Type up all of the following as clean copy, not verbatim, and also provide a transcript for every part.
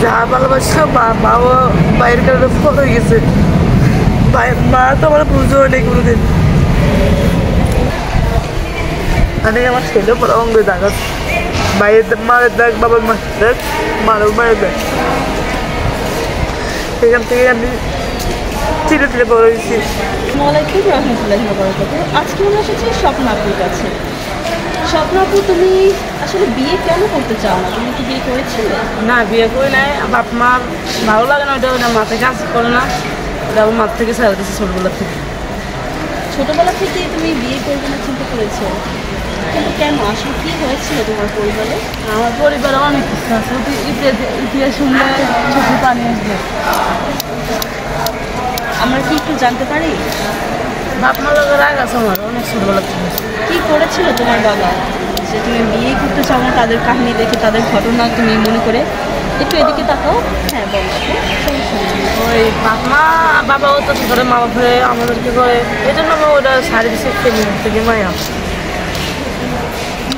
যা ভালোবাসা মাও বাইরের কারণে ফল হয়ে গেছে। মা তো আমার বুঝো নেই কোনোদিন। আমি আমার ছেলে পড়া অঙ্গ দেখা বাইরের মায়ের দেখ বাবার মা দেখ মায়ের দেখ। সেখান থেকে আমি ধীরে ধীরে বড় হয়েছি। আজকে আমরা এসেছি স্বপ্নাপুর কাছে। স্বপ্নাপু, তুমি আসলে বিয়ে কেন করতে চাও না? তুমি কি বিয়ে করেছিলে? না, বিয়ে করে নাই। বাপ মা ভালো লাগে না, ওটা মাথায় কাজ করে না, ওটা আমার মাথা থেকে ছেড়ে দিচ্ছে ছোটবেলা থেকে। ছোটবেলা থেকে তুমি বিয়ে করবে না চিন্তা করেছো? কিন্তু কেন, আসলে কি হয়েছিল তোমার পরিবারে? আমার পরিবারে অনেক কিছু আছে, ইতিহাস শুনলে চোখে পানি আসবে। আমরা কি একটু জানতে পারি? বাপ মা লোকের রাগ আছে আমার অনেক ছোটবেলা থেকে। কি করেছিল তোমার বাবা যে তুমি বিয়ে করতে চাও না? তাদের কাহিনী দেখে, তাদের ঘটনা তুমি মনে করে একটু এদিকে তাকাও। হ্যাঁ, বলো। ওই বাবাও তো করে, মা বাপরে আমাদেরকে করে, এই জন্য আমার ওটা সারি দিচ্ছে ফ্যামিলি থেকে মায়া।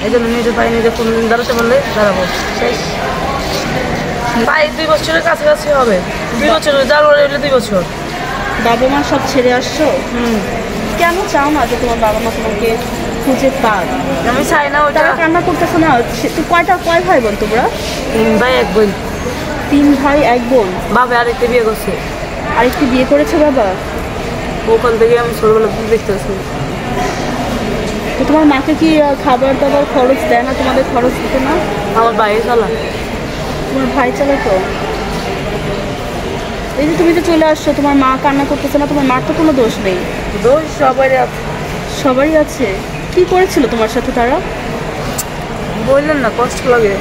এই জন্য নিজের পায়ে নিজে কোনোদিন দাঁড়াতে পারলে দাঁড়াবো, শেষ। তাই 2 বছরের কাছাকাছি হবে, 2 বছর জানুয়ারি হলে 2 বছর। বাবা মা সব ছেড়ে আসছো? কেন চাও না যে তোমার বাবা মা তোমাকে খুঁজে পাক? আমি চাই না ওটা। কান্না করতেছো না? তুই কয় ভাই বোন তোমরা? 3 ভাই 1 বোন। 3 ভাই 1 বোন। বাবা আরেকটা বিয়ে করছে। আরেকটি বিয়ে করেছে বাবা? ওখান থেকে আমি ছোটবেলা দেখতে পাচ্ছি। তো তোমার মাকে কি খাবার দাবার খরচ দেয় না? তোমাদের খরচ দিতে না? আমার ভাই চালা। তোমার ভাই চালাতো? এই যে তুমি যে চলে আসছো, তোমার মা কান্না করতেছে না? তোমার মার তো কোনো দোষ নেই। দোষ সবারই আছে। সবারই আছে। কি করেছিল তোমার সাথে তারা? বললেন না, কষ্ট লাগে।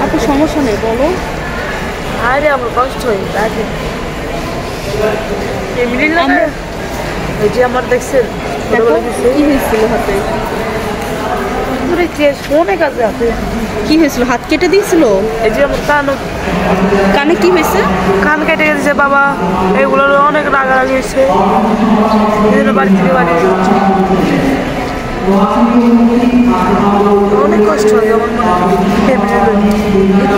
আপু, সমস্যা নেই, বলো। আরে আমার কষ্ট হয় রাখে। এমনি না, এই যে আমার দেখছেন কি হয়েছিল হাতে? অনেক আছে হাতে। কি হয়েছিল? হাত কেটে দিয়েছিল? এই যে আমার কানে কি হয়েছে? কান কেটে গেছে বাবা, এগুলো অনেক রাগারাগি হয়েছে, এই জন্য বাড়ি থেকে বাড়ি অনেক কষ্ট হয় আমার ফ্যামিলির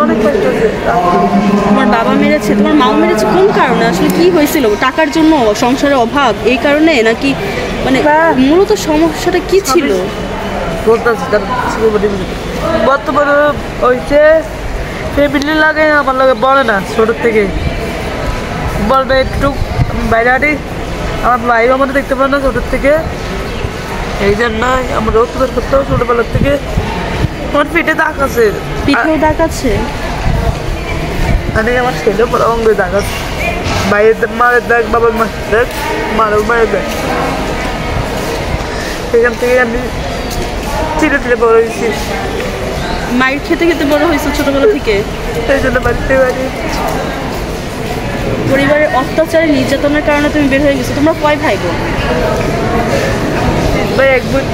অনেক কষ্ট হচ্ছে। তোমার বাবা মেরেছে, তোমার মাও মেরেছে, কোন কারণে? আসলে কি হয়েছিল? টাকার জন্য, সংসারের অভাব, এই কারণে নাকি? মানে মূলত সমস্যাটা কি ছিল? বর্তমানে হয়েছে ফ্যামিলি লাগে, আমার লাগে বলে না, ছোটোর থেকে বলবে একটু বাইরে হাঁটি, আমার ভাই আমাদের দেখতে পারে না ছোটোর থেকে, এই জন্য আমরা অত্যাচার করতাম ছোটোবেলার থেকে। আমার পিঠে দাগ আছে। পিঠেও দাগ আছে? আমি আমার ছেলে পড়া অঙ্গ দাগ আছে। বাইরের মায়ের দেখ বাবার মা দেখ মায়ের দেখ। সেখান থেকে আমি ধীরে ধীরে বড় হয়েছি। মায়ের খেতে খেতে বড় হয়েছে ছোটবেলা থেকে? সেই জন্য বাড়িতে বাড়ি পরিবারের অত্যাচারে, নির্যাতনের কারণে তুমি বের হয়ে গেছো। তোমরা কয় ভাই বোন? ভাই 1 বোন।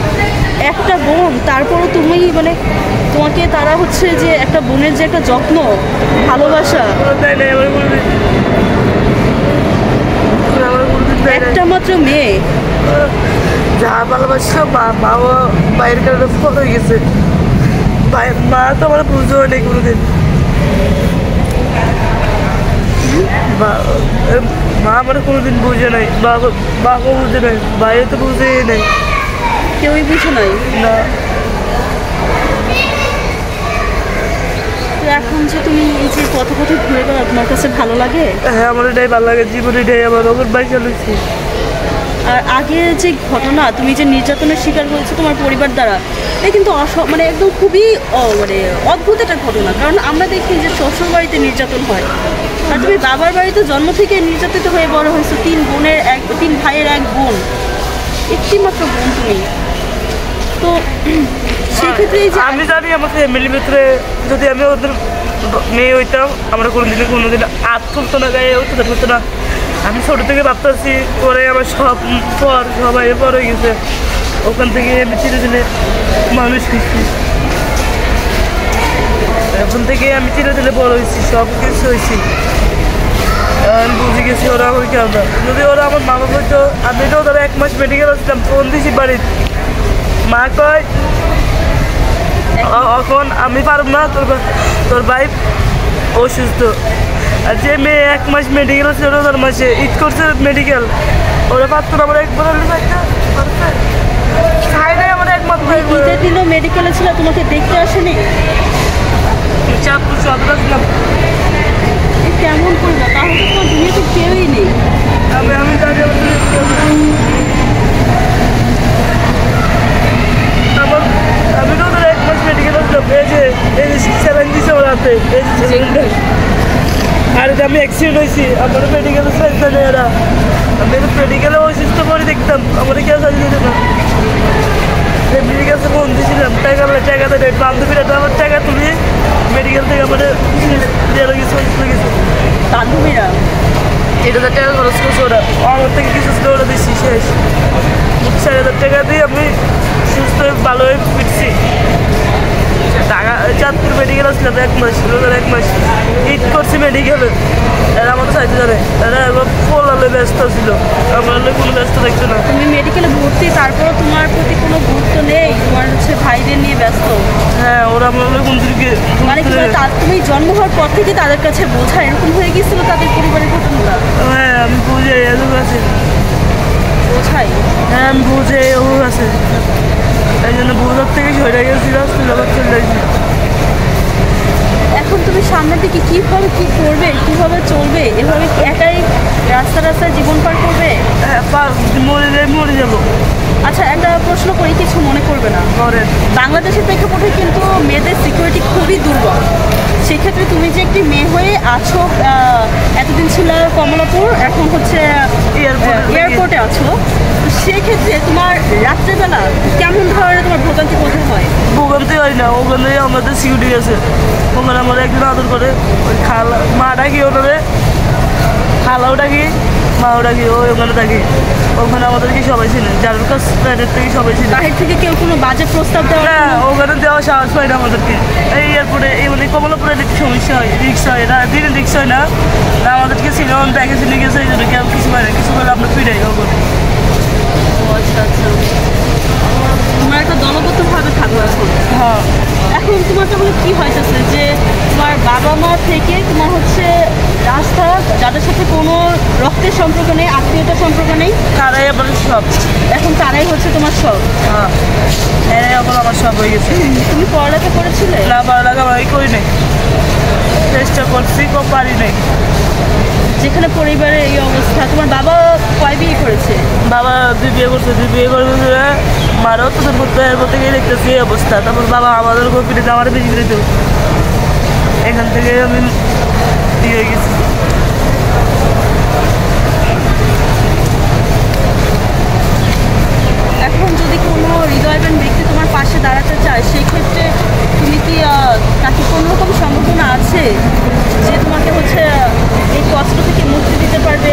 একটা বোন, তারপরও তুমি মানে তোমাকে তারা হচ্ছে যে একটা বোনের যে একটা যত্ন, ভালোবাসা, একটা মাত্র মেয়ে, যা ভালোবাসা মাও বাইরের কারণে ফল হয়ে গেছে। মা তো আমার বুঝো নেই কোনোদিন। মা আমার কোনোদিন বুঝে নাই, বাবা বুঝে নাই, ভাইও তো বুঝেই নাই, কেউই বুঝে নাই না। তো এখন যে তুমি এই যে পথে পথে ঘুরে বেড়াও, তোমার কাছে ভালো লাগে? হ্যাঁ, আমার এটাই ভালো লাগে, জীবন এটাই আমার ওপর বাই চালুছি। আর আগে যে ঘটনা, তুমি যে নির্যাতনের শিকার হয়েছে তোমার পরিবার দ্বারা, এটা কিন্তু মানে একদম খুবই মানে অদ্ভুত একটা ঘটনা। কারণ আমরা দেখি যে শ্বশুর বাড়িতে নির্যাতন হয়, আর তুমি বাবার বাড়িতে জন্ম থেকে নির্যাতিত হয়ে বড় হয়েছো। 3 ভাইয়ের 1 বোন, একটি মাত্র বোন তুমি। তো সেক্ষেত্রে আমি জানি আমার ফ্যামিলির ভিতরে যদি আমি ওদের মেয়ে হইতাম, আমরা কোনোদিন হাত তুলতো না, গায়ে অত্যাচার করতো না। আমি ছোটো থেকে ভাবতেছি, পরে আমার সবাই পর হয়ে গেছে। ওখান থেকে আমি ধীরে ধীরে মানুষ হয়েছি। এখন থেকে আমি ধীরে ধীরে বড় হয়েছি, সব কিছু হয়েছি। আমি বুঝে গেছি ওরা আমার কেউ না। যদি ওরা আমার মা বাবা হইতো, আমি তো ধরো 1 মাস মেডিকেল আসলাম, ফোন দিছি বাড়ির, মা কয় এখন আমি পারব না, তোর ভাই অসুস্থ। আর যে মেয়ে 1 মাস মেডিকেল আছে, ওরা 4 মাসে ঈদ করছে মেডিকেল, ওরা পারতো না। আমার একবার হলে সাইডে আমার একমাত্র ঈদের দিনও মেডিকেলে ছিল, তোমাকে দেখতে আসেনি? চাঁদপুর সদর আসলাম। এ কেমন করবো, তাহলে তো তোমার দুনিয়াতে কেউই নেই। আমি দাঁড়িয়ে আমি তো ওদের 1 মাস মেডিকেল আসলাম। এই যে স্যালাইন দিছে ওর হাতে, এই যে স্যালাইনটা। আর যে আমি অ্যাক্সিডেন্ট হয়েছি, আমার মেডিকেলে চাইছে না এরা। আমি মেডিকেলে অসুস্থ করে দেখতাম, আমার কেউ চাইছে দিত না। মেডিকেল কাছে ফোন দিয়েছিলাম, টাকা দেয় বান্ধবীরা, আমার টাকা তুলি মেডিকেল থেকে আমাদের গেছে। বান্ধবীরা 8,000 টাকা খরচ করছে ওরা, আমার থেকে কিছু ছিল ওরা দিচ্ছি শেষ। 4,000 টাকা দিয়ে আমি সুস্থ হয়ে ভালো হয়ে ফিরছি। টাকা চাঁদপুর মেডিকেল আসলাম 1 মাস, 1 মাস ঈদ করছি মেডিকেলে। এরা আমাদের চাইতে জানে, এরা একবার পোলালে ব্যস্ত ছিল, আমার কোনো ব্যস্ত থাকতো না। তুমি মেডিকেলে ভর্তি, তারপরও তোমার প্রতি কোনো গুরুত্ব নেই, তোমার হচ্ছে ভাইদের নিয়ে ব্যস্ত। হ্যাঁ, ওরা আমার কোন দিকে মানে কি বলে, তুমি জন্ম হওয়ার পর থেকে তাদের কাছে বোঝা এরকম হয়ে গেছিল তাদের পরিবারের ঘটনাটা? হ্যাঁ, আমি বুঝে এরকম আছে, বোঝাই। হ্যাঁ আমি বুঝে এরকম আছে। এই জন্য বোঝার থেকে সরে গেছি, রাস্তায় আবার চলে আসছি। এখন তুমি সামনের দিকে কিভাবে কি করবে, কিভাবে চলবে? এভাবে কি একাই রাস্তায় জীবন পার করবে? হ্যাঁ, মরে যাবো। আচ্ছা, একটা প্রশ্ন করি, কিছু মনে করবে না। করেন। বাংলাদেশের প্রেক্ষাপটে কিন্তু মেয়েদের সিকিউরিটি খুবই দুর্বল। সেক্ষেত্রে তুমি যে একটি মেয়ে হয়ে আছো, এতদিন ছিল কমলাপুর, এখন হচ্ছে এয়ারপোর্টে আছো, তো সেক্ষেত্রে তোমার রাত্রেবেলা কেমন ধরনের তোমার ভোগান্তি বোধ হয়? ভোগান্তি হয় না, ওখানে আমাদের সিকিউরিটি আছে, ওখানে আমাদের একজন আদর করে। ওই খালা মা ডাকি, ওনারে খালাও ডাকি, মাও ডাকি, ওই ওখানে থাকি। ওখানে আমাদেরকে সবাই ছিলেন, যার কাছ থেকে সবাই ছিলেন। বাহির থেকে কেউ কোনো বাজে প্রস্তাব দেওয়া? না, ওখানে দেওয়া সাহস হয় না আমাদেরকে। এই এয়ারপোর্টে, এই মানে কমলাপুরে একটু সমস্যা হয়, রিক্সা হয় না, দিনে রিক্সা হয় না। আমাদেরকে সিনেমা ব্যাগে চিনে গেছে, এই জন্য কেউ কিছু হয় না, কিছু হলে আমরা ফিরাই ওখানে। আচ্ছা আচ্ছা, তোমার একটা দলগতভাবে থাকো এখন। হ্যাঁ, এখন তোমার তাহলে কি হয়েছে যে তোমার বাবা মা থেকে তোমার হচ্ছে রাস্তা, যাদের সাথে কোনো রক্তের সম্পর্ক নেই, আত্মীয়তার সম্পর্ক নেই, তারাই আবার সব। এখন তারাই হচ্ছে তোমার সব। হ্যাঁ, এরাই এখন আমার সব হয়ে গেছে। তুমি পড়ালেখা করেছিলে? না, পড়ালেখা আমি করি নাই, চেষ্টা করছি, পারি নাই। যেখানে পরিবারের এই অবস্থা, তোমার বাবা কয় বিয়ে করেছে? বাবা 2 বিয়ে করছে, 2 বিয়ে করে মারও তো করতে, এরপর থেকেই দেখতেছি এই অবস্থা। তারপর বাবা আমাদের উপর ফিরেছে, আমার বেশি ফিরেছে। এখান থেকে আমি হয়ে গেছি। এখন যদি কোনো হৃদয়বান ব্যক্তি তোমার পাশে দাঁড়াতে চায়, সেই ক্ষেত্রে তুমি কি তাকে কোনো রকম সম্ভাবনা আছে যে তোমাকে হচ্ছে এই কষ্ট থেকে মুক্তি দিতে পারবে?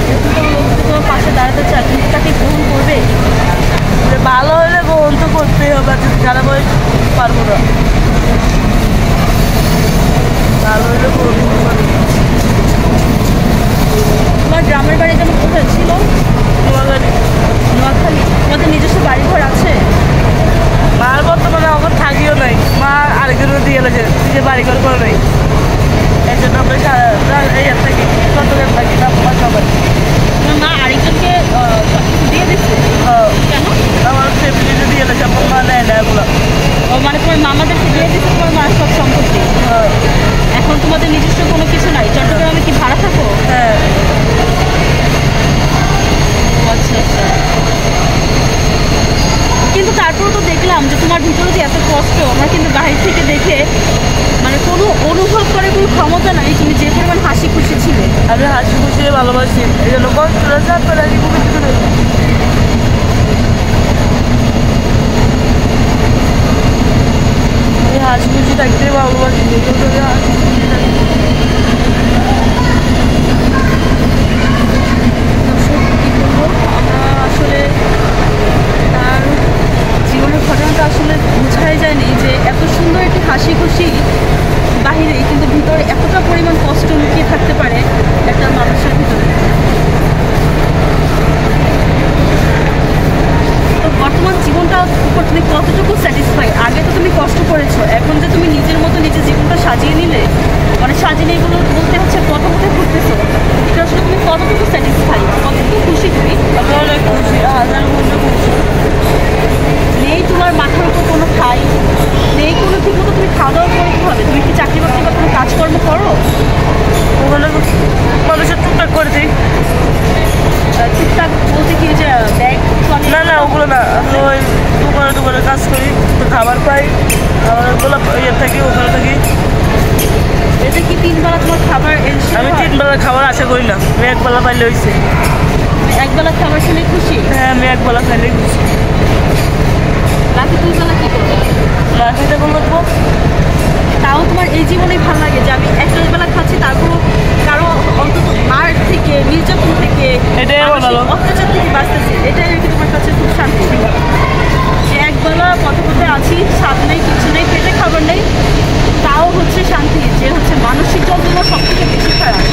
এরকম কোনো লোক যদি তোমার পাশে দাঁড়াতে চায়, তুমি কি তাকে গ্রহণ করবে? ভালো হলে গ্রহণ তো করতেই হবে, যদি খারাপ হয় পারবো না। ভালো হলে গ্রহণ করতে পারবো। তোমার গ্রামের বাড়ি যেমন কোথায় ছিল? নোয়াখালী। নোয়াখালী। তোমাদের নিজস্ব বাড়িঘর আছে? মার বর্তমানে আমার থাকিও নাই, মা আরেকজনের দিয়ে গেছে, নিজে বাড়ি ঘর করে নাই। এই জন্য আমরা এই থাকি, চট্টগ্রাম থাকি না, সবাই। তোমার মা আরেকজনকে দিয়ে দিচ্ছে? কেন? আমার ফ্যামিলিতে দিয়ে গেছে, আমার মা নেয় না এগুলো। ও মানে তোমার মামাদেরকে দিয়ে দিচ্ছে তোমার মার সব সম্পত্তি? এখন তোমাদের নিজস্ব কোনো কিছু নাই? চট্টগ্রামে কি ভাড়া থাকো? হ্যাঁ। আচ্ছা আচ্ছা। কিন্তু তারপরে তো দেখলাম যে তোমার ভিতরে যে এত কষ্ট, আমরা কিন্তু বাহির থেকে দেখে মানে কোনো অনুভব করে কোনো ক্ষমতা নাই তুমি যে পরিমাণ হাসি খুশি ছিলে। আমি হাসি খুশি ভালোবাসি, এই জন্য কষ্ট হাসি খুশি থাকতে ভালোবাসি। আমরা আসলে তার জীবনের ঘটনাটা আসলে বোঝাই যায়নি যে এত সুন্দর একটি হাসি খুশি বাহিরে কিন্তু ভিতরে এতটা পরিমাণ কষ্ট লুকিয়ে থাকতে পারে একটা মানুষ। বাতাসের ভিতরে। তো বর্তমান জীবনটা উপর তুমি কতটুকু স্যাটিসফাই? আগে তো তুমি কষ্ট করেছো, এখন যে তুমি নিজের মতো নিজের জীবনটা সাজিয়ে নিলে, মানে সাজিয়ে নিয়ে এগুলো বলতে হচ্ছে পথে ঘুরতেছো, এটা আসলে তুমি কতটুকু স্যাটিসফাই, কতটুকু খুশি তুমি? আমি অনেক খুশি, হাজার মধ্যে খুশি। নেই তোমার মাথার উপর কোনো ঠাই নেই, কোনো ঠিক মতো তুমি খাওয়া দাওয়া করে কীভাবে? তুমি কি চাকরি বাকরি বা কোনো কাজকর্ম করো? ওখানে মানুষের টুকটাক করে দিই। ঠিকঠাক বলতে কি যে ব্যাগ চলে? না না, ওগুলো না, আমি ওই দোকানে কাজ করি, তো খাবার পাই, আমার ওগুলো ইয়ে থাকি, ওখানে থাকি। এতে কি 3 বেলা তোমার খাবার ensure আমি হয়? 3 বেলা খাবার আশা করি না, আমি 1 বেলা পাইলে হয়েছে। তুমি 1 বেলা খাবার খেলে খুশি? হ্যাঁ, আমি 1 বেলা খাইলে খুশি। বাকি 2 বেলা কী করবে? না খেতে বলবো, তাও তোমার এই জীবনেই ভালো লাগে যে আমি 1 বেলা খাচ্ছি, তারপরও কারো অন্তত মার থেকে, নির্যাতন থেকে, এটাই আমার ভালো। মানসিক অত্যাচার থেকে বাঁচতেছি, এটাই আর কি তোমার কাছে খুব শান্তি। যে 1 বেলা পথে আছি, স্বাদ নেই, কিছু নেই, পেটে খাবার নেই, তাও হচ্ছে শান্তি। যে হচ্ছে মানসিক যন্ত্রণা সব থেকে বেশি খারাপ।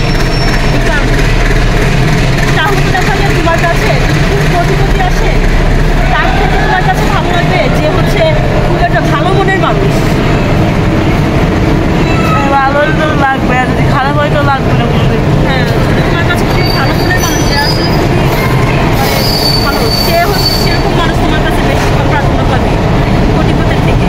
তাহলে দেখা যায় তোমার কাছে খুব প্রতিপত্তি আসে, তার থেকে তোমার কাছে ভালো লাগবে যে হচ্ছে খুব একটা ভালো মনের মানুষ। ভালো হলে তো লাগবে, আর যদি খারাপ হয় তো লাগবে না কোনোদিন। হ্যাঁ, তোমার কাছে খুবই ভালো মনের মানুষ, যে আসলে খুবই মানে ভালো, সে হচ্ছে সেরকম মানুষ তোমার কাছে বেশি প্রার্থনা পাবে প্রতিপত্তির থেকে।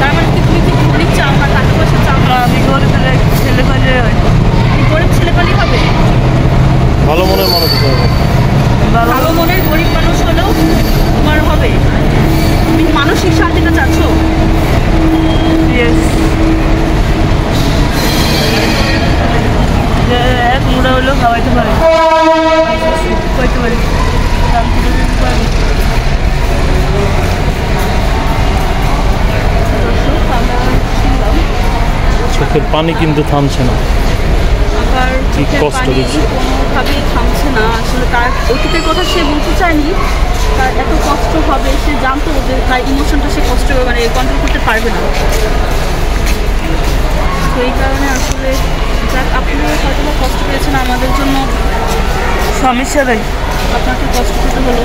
তার মানে কি তুমি কি গরিব চাও না টাকা পয়সা চাও না? আমি গরিব ছেলে পাইলে হয়, গরিব ছেলে পেলেই হবে? ভালো মনের মানুষ হতে হবে। ভালো মনের গরিব মানুষ হলেও তোমার হবে। তুমি মানসিক শান্তিটা চাচ্ছ? Yes. যে এক মুড়া হলেও খাওয়াইতে পারে, খাওয়াইতে পারি, শান্তিতে দিতে পারি। দর্শক, আমরা শুনলাম চোখের পানি কিন্তু থামছে না। আবার কি চোখের কষ্ট পানি দিচ্ছে। কোনোভাবেই থামছে না। আসলে তার অতীতের কথা সে বলতে চায়নি, তার এত কষ্ট হবে সে জানতো যে তার ইমোশনটা সে কষ্ট মানে কন্ট্রোল করতে পারবে না। তো এই কারণে আসলে যাক, আপনি হয়তো বা কষ্ট পেয়েছেন, আমাদের জন্য সমস্যা নেই, আপনাকে কষ্ট পেতে হলো,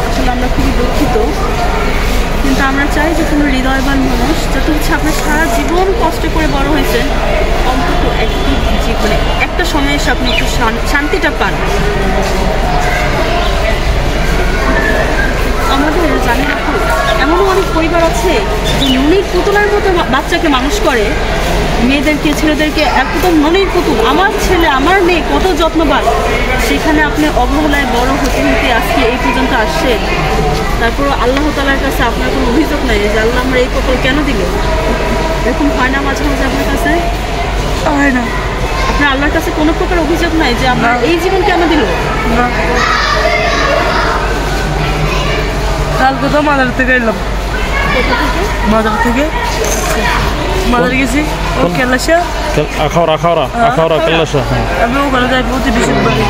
আসলে আমরা খুবই দুঃখিত। কিন্তু আমরা চাই যে কোনো হৃদয়বান মানুষ যাতে হচ্ছে আপনার সারা জীবন কষ্ট করে বড় হয়েছেন, অন্তত একটি মানে একটা সময় এসে আপনি একটু শান্তিটা পান। আমাদের জানি না, এমনও অনেক পরিবার আছে যে নুনির পুতুলের মতো বাচ্চাকে মানুষ করে, মেয়েদেরকে ছেলেদেরকে একদম নুনির পুতুল। আমার ছেলে আমার মেয়ে কত যত্নবান, সেখানে আপনি অবহেলায় বড় হতে হতে আজকে এই পর্যন্ত আসছেন। তারপর আল্লাহ তাআলার কাছে আপনার কোনো অভিযোগ নাই যে আল্লাহ আমরা এই কপাল কেন দিল? এরকম হয় না মাঝে মাঝে আপনার কাছে? হয় না। আপনার আল্লাহর কাছে কোনো প্রকার অভিযোগ নাই যে আপনার এই জীবন কেন দিল? না, কালকে তো মাদার থেকে এলাম, কোথা থেকে? মাদার গেছি, ও কেলাসা, আখাওড়া কেল্লাসা। হ্যাঁ, আমি ওখানে যাই প্রতি বৃহস্পতিবারে।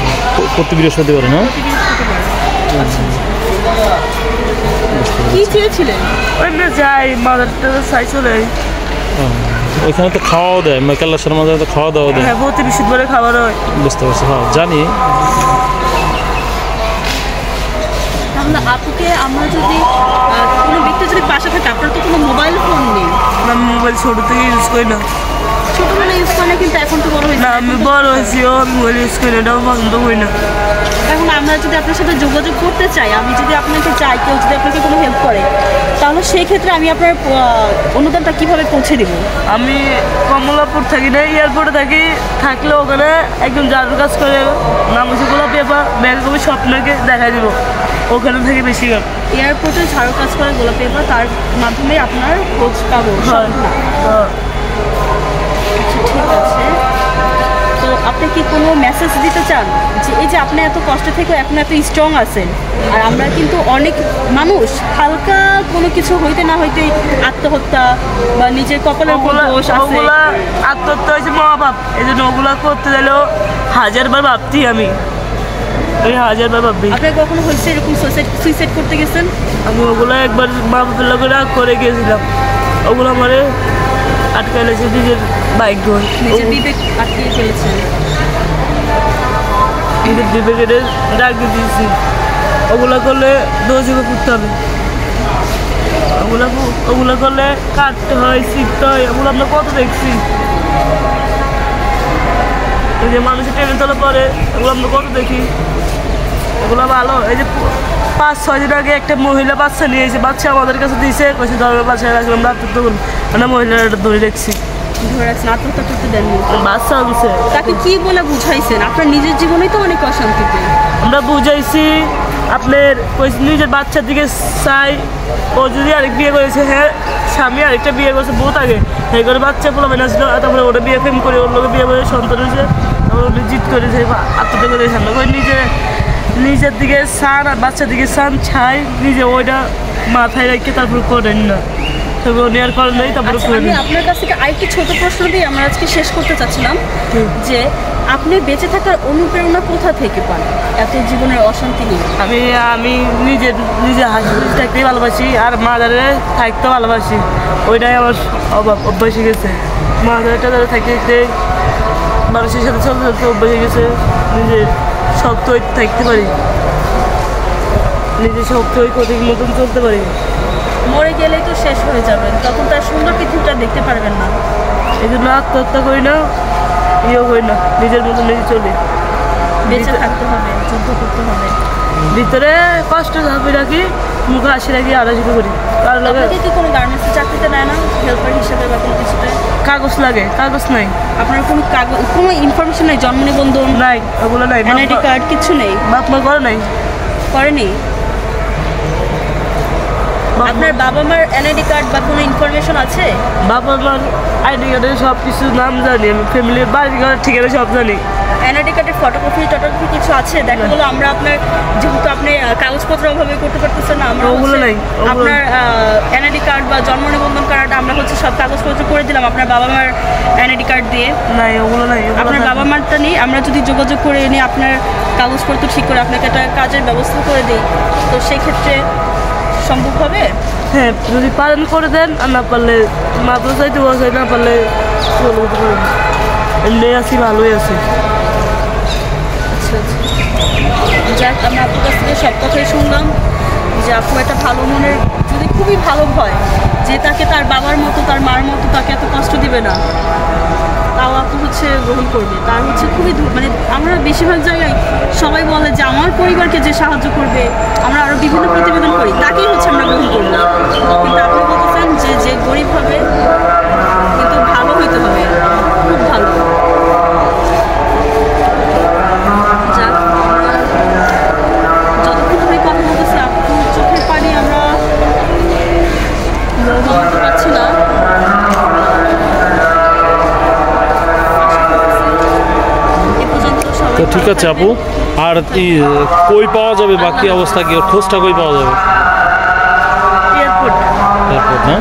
প্রতি বৃহস্পতিবারে না? কি চেয়েছিলেন? ওইখানে যাই, মাদারটা চাই চলে যাই। ওইখানে তো খাওয়াও দেয়, কেল্লাসার মাঝে তো খাওয়া দাওয়া দেয়। হ্যাঁ, প্রতি বৃহস্পতিবারে খাবার হয়। বুঝতে পারছি, হ্যাঁ জানি। তাহলে আপুকে আমরা যদি কোনো ব্যক্তি যদি পাশে থাকে, আপনার তো কোনো মোবাইল ফোন নেই, আমি মোবাইল ছোট থেকে ইউজ করি না। ছোটবেলায় ইউজ করে না, কিন্তু এখন তো বড় হয়েছে। না, আমি বড় হয়েছি, আমি মোবাইল ইউজ করি না, এটাও পছন্দ করি না। এখন আমরা যদি আপনার সাথে যোগাযোগ করতে চাই, আমি যদি আপনাকে চাই, কেউ যদি আপনাকে কোনো হেল্প করে, তাহলে সেই ক্ষেত্রে আমি আপনার অনুদানটা কিভাবে পৌঁছে দিব? আমি কমলাপুর থাকি না, এয়ারপোর্টে থাকি, থাকলে ওখানে একজন জাদুর কাজ করে, নাম হচ্ছে গোলাপ পেপা, ব্যাগ কবি স্বপ্নকে দেখাই দিব, ওখানে থাকি বেশি গান। এয়ারপোর্টে ঝাড়ু কাজ করে গোলাপ পেপা, তার মাধ্যমে আপনার খোঁজ পাবো। হ্যাঁ, হ্যাঁ। আচ্ছা, ঠিক আছে। তো আপনি কি কোনো মেসেজ দিতে চান যে এই যে আপনি এত কষ্ট থেকে এখন এত স্ট্রং আছেন, আর আমরা কিন্তু অনেক মানুষ হালকা কোনো কিছু হইতে না হইতেই আত্মহত্যা বা নিজের কপালের কোনো দোষ আছে। ওগুলা আত্মহত্যা হয়েছে মা বাপ, এই জন্য ওগুলা করতে গেলেও 1000বার ভাবছি আমি, ওই 1000বার ভাববি। আপনার কখনো হয়েছে এরকম সুইসাইড করতে গেছেন? আমি ওগুলো একবার মা বাপের লোকের রাগ করে গিয়েছিলাম, ওগুলো আমার আটকে লেছে নিজের বাইক ধরে নিজের বিবেক আটকিয়ে ফেলেছেন। নিজের বিবেকের ডাক দিয়েছি ওগুলো করলে দোষীকে করতে হবে, ওগুলো করলে কাটতে হয় শিখতে হয়, ওগুলো আমরা কত দেখছি। এই যে মানুষের ট্রেনে তোলা পরে ওগুলো আমরা কত দেখি, ওগুলো ভালো। এই যে 5-6 দিন আগে একটা মহিলা বাচ্চা নিয়ে এসে বাচ্চা আমাদের কাছে দিয়েছে, কইছে ধরবে বাচ্চায় রাখলাম রাত্রে, তখন আমরা মহিলাটা ধরে দেখছি ধরে রাখছেন, আত্মহত্যা করতে দেননি। বাচ্চা আনছে। তাকে কি বলে বুঝাইছেন? আপনার নিজের জীবনেই তো অনেক অশান্তিতে। আমরা বুঝাইছি আপনার নিজের বাচ্চার দিকে চাই, ও যদি আরেক বিয়ে করেছে, হ্যাঁ স্বামী আরেকটা বিয়ে করেছে বহুত আগে, এই করে বাচ্চা পোলা মেনা ছিল, তারপরে ওটা বিয়ে ফেম করে ওর লোকে বিয়ে করে সন্তান হয়েছে, তারপরে ওটা জিত করেছে আত্মহত্যা করে সামনে করে নিজের দিকে সান আর বাচ্চার দিকে সান ছাই, নিজে ওইটা মাথায় রেখে তারপর করেন না, তবে উনি আর করেন নাই, তারপরে আচ্ছা, করেন। আমি আপনার কাছ থেকে আরেকটি ছোট প্রশ্ন দিয়ে আমরা আজকে শেষ করতে চাচ্ছিলাম যে আপনি বেঁচে থাকার অনুপ্রেরণা কোথা থেকে পান এত জীবনের অশান্তি নিয়ে? আমি নিজে হাসি খুশি থাকতেই ভালোবাসি, আর মাদারে থাকতে ভালোবাসি, ওইটাই আমার অভ্যাস হয়ে গেছে। মাদারটা থাকতে থাকতে মানুষের সাথে চলতে চলতে অভ্যাস হয়ে গেছে, নিজে শক্ত হয়ে থাকতে পারি, নিজে শক্ত হয়ে কঠিন মতন চলতে পারি। মরে গেলেই তো শেষ হয়ে যাবেন, তখন তার সুন্দর পৃথিবীটা দেখতে পারবেন না। এই জন্য আত্মহত্যা করি না, ইয়েও করি না, নিজের মতো নিজে চলি। বেঁচে থাকতে হবে, যুদ্ধ করতে হবে। ভিতরে কষ্ট ভাবি রাখি, মুখে হাসি রাখি, আর শুরু করি। কারো লাগে আপনাকে কি কোনো গার্মেন্টসের চাকরিতে নেয় না হেল্পার হিসেবে বা কোনো কিছুতে? কাগজ লাগে, কাগজ নাই, আপনার কোনো কাগজ, কোনো ইনফরমেশন নেই? জন্ম নিবন্ধন, নাই, ওগুলো নাই, এনআইডি কার্ড কিছু নেই? বাপ মা করে নাই। করেনি? আপনার বাবা মার এনআইডি কার্ড বা কোনো ইনফরমেশন আছে? বাবা মার আইডি কার্ডের সব কিছু নাম জানি, আমি ফ্যামিলির বাড়ি ঘরের ঠিকানা সব জানি। এনআইডি কার্ডের ফটোকপি কিছু আছে? দেখা গেলো আমরা আপনার, যেহেতু আপনি কাগজপত্র অভাবে করতে পারতেছেন না, আমরা ওগুলো নাই, ওগুলো- আপনার এনআইডি কার্ড বা জন্ম নিবন্ধন কার্ড আমরা হচ্ছে সব কাগজপত্র করে দিলাম আপনার বাবা মার এনআইডি কার্ড দিয়ে। নাই, ওগুলো নাই, ওগুলো আপনার নাই। বাবা মারটা নিয়ে আমরা যদি যোগাযোগ করে এনে আপনার কাগজপত্র ঠিক করে আপনাকে একটা কাজের ব্যবস্থা করে দিই, তো সেই ক্ষেত্রে সম্ভব হবে? হ্যাঁ, যদি পারেন করে দেন, আর না পারলে মাদ্রাসায় বসাই, না পারলে চলে যেতে পারেন। এমনি আছি, ভালোই আছি। আচ্ছা আচ্ছা, যাক, আমরা আপনার কাছ থেকে সব কথাই শুনলাম যে আপু একটা ভালো মনের, যদি খুবই ভালো হয় যে তাকে তার বাবার মতো তার মার মতো তাকে এত কষ্ট দিবে না, তাও আপু হচ্ছে গ্রহণ করবে। তার হচ্ছে খুবই মানে আমরা বেশিরভাগ জায়গায় সবাই বলে যে আমার পরিবারকে যে সাহায্য করবে, আমরা আরও বিভিন্ন প্রতিবেদন করি, তাকেই হচ্ছে আমরা গ্রহণ করবো। কিন্তু আপনি বলতেছেন যে যে গরিব হবে কিন্তু ভালো হইতে হবে, খুব ভালো। যাক, আমরা যতক্ষণ ধরে কথা বলতেছি আপুর চোখের পানি আমরা বলতে পারছি না। এ পর্যন্ত সবাই তো ঠিক ভালো আছে আপু, থাকবেন। আর কি কই পাওয়া যাবে, বাকি অবস্থা কি, ওর খোঁজটা কই পাওয়া যাবে? এয়ারপোর্ট। এয়ারপোর্ট না?